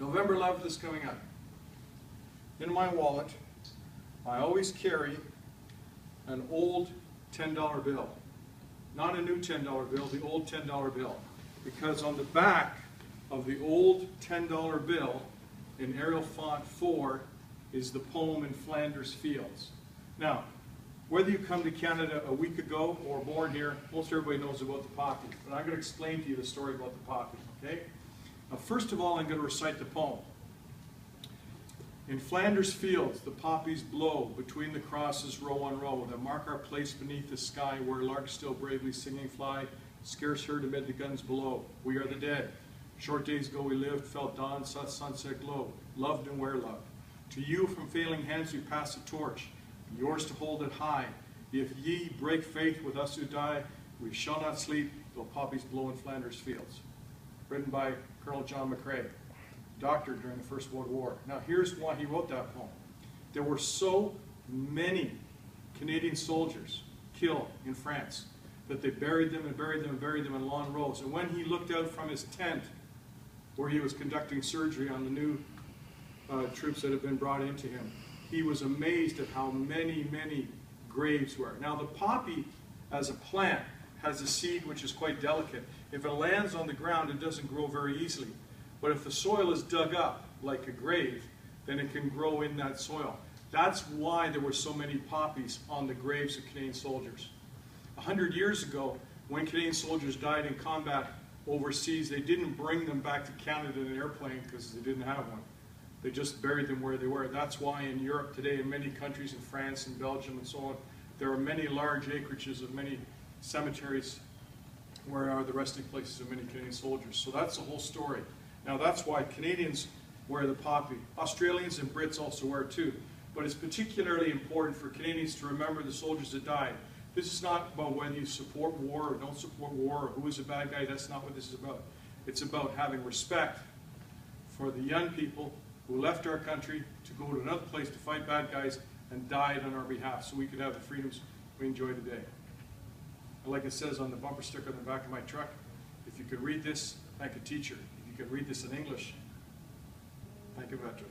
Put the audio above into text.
November 11th is coming up. In my wallet, I always carry an old $10 bill. Not a new $10 bill, the old $10 bill. Because on the back of the old $10 bill, in Arial font 4, is the poem In Flanders Fields. Now, whether you come to Canada a week ago or born here, most everybody knows about the poppy. But I'm going to explain to you the story about the poppy, okay? Now, first of all, I'm going to recite the poem. In Flanders fields, the poppies blow between the crosses row on row that mark our place beneath the sky where larks still bravely singing fly, scarce heard amid the guns below. We are the dead. Short days ago we lived, felt dawn, saw sunset glow, loved and were loved. To you from failing hands we pass the torch, yours to hold it high. If ye break faith with us who die, we shall not sleep, though poppies blow in Flanders fields. Written by Colonel John McCrae, doctor during the First World War. Now here's why he wrote that poem. There were so many Canadian soldiers killed in France that they buried them and buried them and buried them in long rows. And when he looked out from his tent, where he was conducting surgery on the new troops that had been brought into him, he was amazed at how many, many graves were. Now the poppy, as a plant, has a seed which is quite delicate. If it lands on the ground, it doesn't grow very easily. But if the soil is dug up, like a grave, then it can grow in that soil. That's why there were so many poppies on the graves of Canadian soldiers. 100 years ago, when Canadian soldiers died in combat overseas, they didn't bring them back to Canada in an airplane because they didn't have one. They just buried them where they were. That's why in Europe today, in many countries, in France and Belgium and so on, there are many large acreages of many cemeteries where are the resting places of many Canadian soldiers. So that's the whole story. Now that's why Canadians wear the poppy. Australians and Brits also wear it too. But it's particularly important for Canadians to remember the soldiers that died. This is not about whether you support war or don't support war or who is a bad guy. That's not what this is about. It's about having respect for the young people who left our country to go to another place to fight bad guys and died on our behalf so we could have the freedoms we enjoy today. And like it says on the bumper sticker on the back of my truck, if you could read this, thank a teacher. If you could read this in English, thank a veteran.